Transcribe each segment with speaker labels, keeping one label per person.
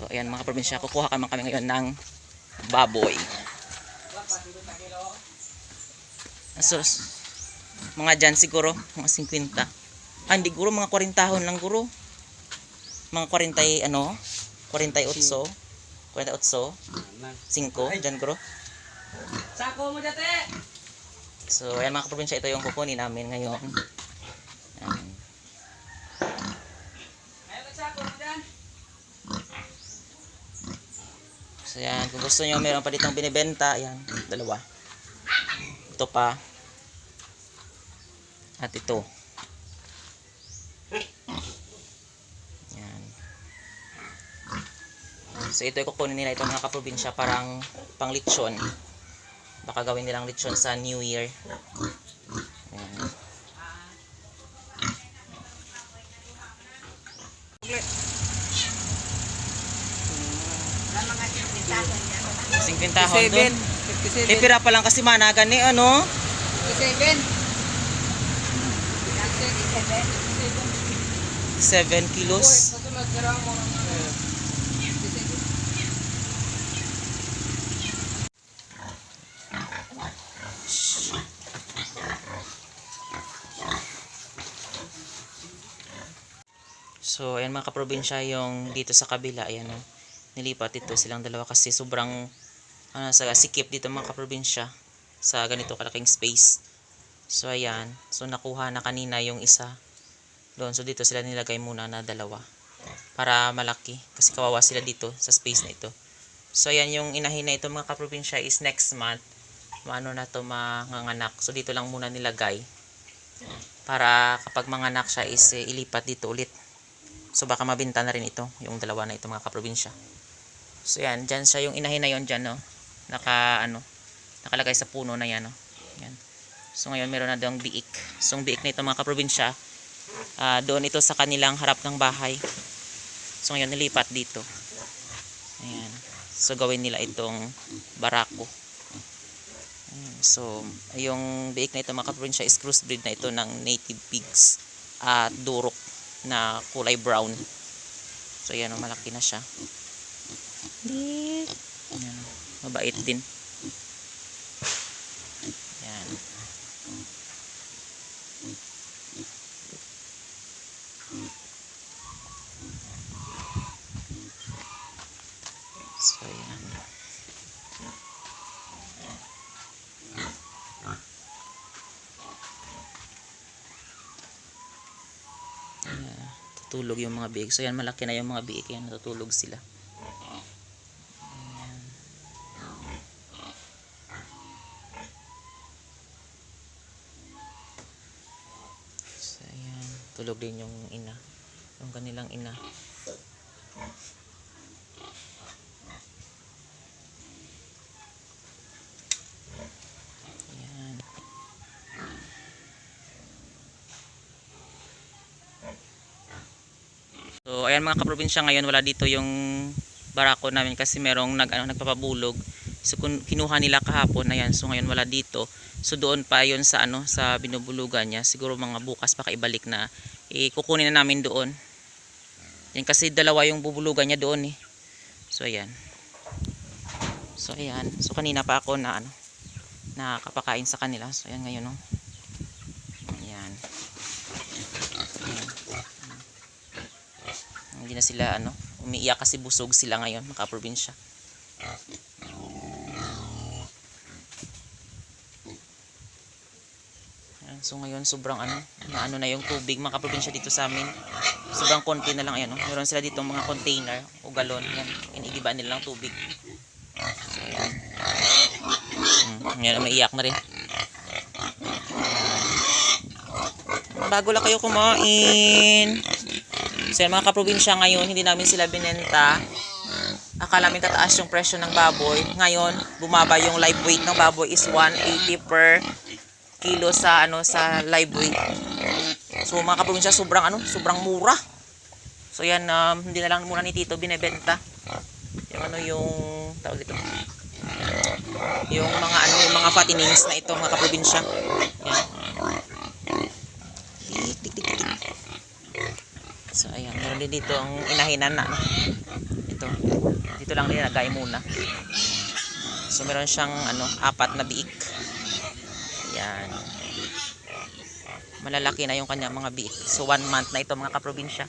Speaker 1: ayan mga probinsya, kukuha kami ngayon ng baboy. So, mga dyan siguro, mga 50. Ah, hindi guro, mga 40 lang guro. Mga 40, 48. 48. 5, dyan guro.
Speaker 2: Sako mo dati!
Speaker 1: So, ayan mga probinsya, ito yung kukunin namin ngayon. Ayan. So yan, kung gusto nyo meron pa ditong binibenta, ayan, dalawa. Ito pa. At ito. Ayan. So ito kukunin nila itong mga kaprobinsya parang pang lechon. Baka gawin nilang lechon sa New Year. Ayan. Singpintahon doon.
Speaker 2: 57.
Speaker 1: Pipira pa lang kasi managan ni ano?
Speaker 2: 57.
Speaker 1: 7 kilos. So, ayan mga kaprobinsya, yung dito sa kabila, ayan o. Nilipat ito silang dalawa kasi sobrang sikip dito mga kaprobinsya sa ganito kalaking space. So, ayan. So, nakuha na kanina yung isa doon. So, dito sila nilagay muna na dalawa para malaki kasi kawawa sila dito sa space na ito. So, ayan yung inahin na ito mga kaprobinsya is next month. Maano na to manganganak. So, dito lang muna nilagay para kapag manganak siya is ilipat dito ulit. So baka mabenta na rin ito, yung dalawa na ito mga kaprobinsya. So yan, dyan siya yung inahin na yun dyan, no? Nakalagay sa puno na yan, no? Yan. So ngayon meron na doong biik. So yung biik na ito mga kaprobinsya, doon ito sa kanilang harap ng bahay. So ngayon nilipat dito. Ayan. So gawin nila itong barako. Ayan. So yung biik na ito mga kaprobinsya is crossbreed na ito ng native pigs at durok na kulay brown. So yan, malaki na siya. Yan, mabait din. Yan. So yan. Tutulog yung mga biik. So yan, malaki na yung mga biik. Yan, natutulog sila. Ayan. So yan, tulog din yung ina. Yung kanilang ina. Ayan. So ayan mga kaprobinsya, ngayon wala dito yung barako namin kasi merong nagpapabulog. So kinuha nila kahapon, ayan. So ngayon wala dito. So doon pa yon sa sa binubulugan niya. Siguro mga bukas pa kaibalik na kukunin na namin doon. Yan kasi dalawa yung bubulugan niya doon eh. So ayan. So ayan. So kanina pa ako na nakapakain sa kanila. So ayan ngayon no. Ayan. Hindi na sila umiiyak kasi busog sila ngayon mga kaprobinsya. So ngayon sobrang na yung tubig mga kaprobinsya dito sa amin. Sobrang konti na lang ayan. Meron sila dito mga container o galon. Yan, inigiba nila ng tubig. So ayan. Yan, umiiyak na rin. Bago lang kayo kumain. So mga kaprobinsya, ngayon hindi namin sila binenta. Akala namin tataas yung presyo ng baboy. Ngayon bumaba yung live weight ng baboy is 180 per kilo sa sa live weight. So mga kaprobinsya, sobrang mura. So yan, hindi na lang muna ni Tito binebenta. Yung yung tawag dito. Yung mga yung mga fattenings na ito mga kaprobinsya. Yan. So ayan, meron din dito ang inahinan na. Ito. Dito lang nilagay muna. So meron siyang apat na biik. Ayan. Malalaki na yung kanyang mga biik. So 1 month na ito mga kaprobinsya.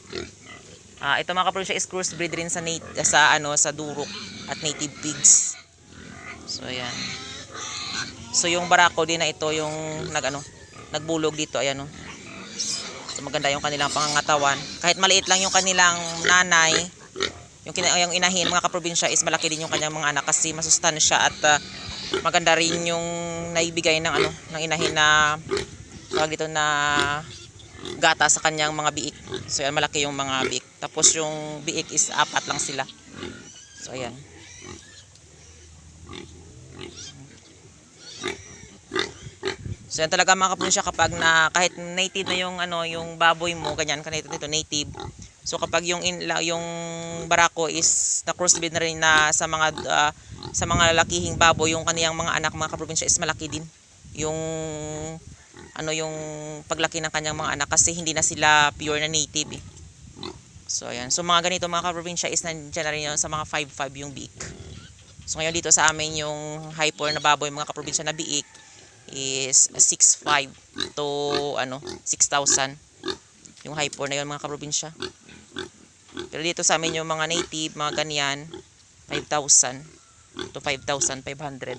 Speaker 1: Ito mga kaprobinsya is crossbreed rin sa sa durok at native pigs. So ayan. So yung barako din na ito yung nagbulog dito, ayan So maganda yung kanilang pangangatawan. Kahit maliit lang yung kanilang nanay, yung inahin mga kaprobinsya is malaki din yung kanyang mga anak kasi masustansya at maganda rin yung naibigay ng ng inahin na tawag dito na gata sa kanyang mga biik. So yan, malaki yung mga biik. Tapos yung biik is 4 lang sila. So ayan. So yan talaga mga kaprobinsya kapag kahit native na yung baboy mo, ganyan kanito dito native. So kapag yung barako is na crossbreed na rin na sa mga lalakihing baboy, yung kaniyang mga anak mga kaprobinsya is malaki din. Yung yung paglaki ng kanyang mga anak kasi hindi na sila pure na native eh. So ayan. So mga ganito mga kaprobinsya is nandiyan na rin sa mga 5'5" yung biik. So ngayon dito sa amin yung hyper na baboy mga kaprobinsya na biik is 6'5" to 6,000. Yung hyper na yun mga kaprobinsya. Pero dito sa amin yung mga native, mga ganyan 5,000 to 5,500.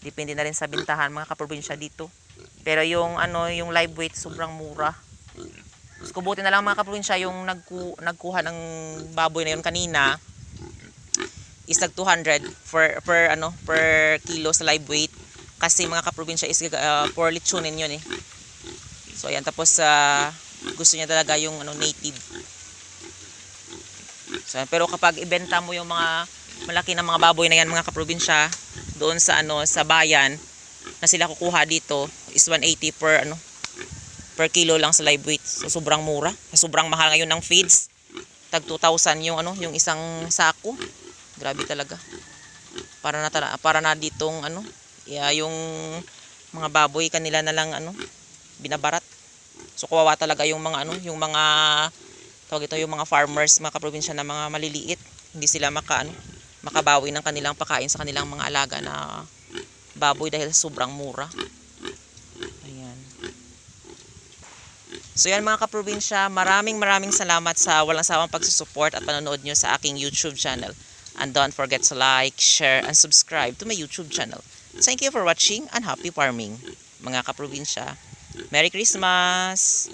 Speaker 1: Depende na rin sa bintahan mga kaprobinsya dito. Pero yung yung live weight sobrang mura. Kubuti na lang mga kaprobinsya yung nagkuha ng baboy na yun kanina is nag 200 per kilo sa live weight kasi mga kaprobinsya is for lechonin yun eh. So ayan, tapos gusto niya talaga yung native. So pero kapag ibenta mo yung mga malaki na mga baboy na yan mga kaprobinsya doon sa sa bayan na sila kukuha dito is 180 per kilo lang sa live weight. So sobrang mura. Sobrang mahal ngayon ng feeds. Tag 2,000 yung yung isang sako. Grabe talaga. Para na ditong yung mga baboy kanila na lang binabarat. So kawawa talaga yung mga yung mga tawag ito yung mga farmers, mga kaprobinsya na mga maliliit. Hindi sila makabawi ng kanilang pagkain sa kanilang mga alaga na baboy dahil sobrang mura. Ayan. So yan mga kaprobinsya, maraming salamat sa walang sawang pagsusupport at panonood nyo sa aking YouTube channel. And don't forget to like, share, and subscribe to my YouTube channel. Thank you for watching and happy farming mga kaprobinsya. Merry Christmas!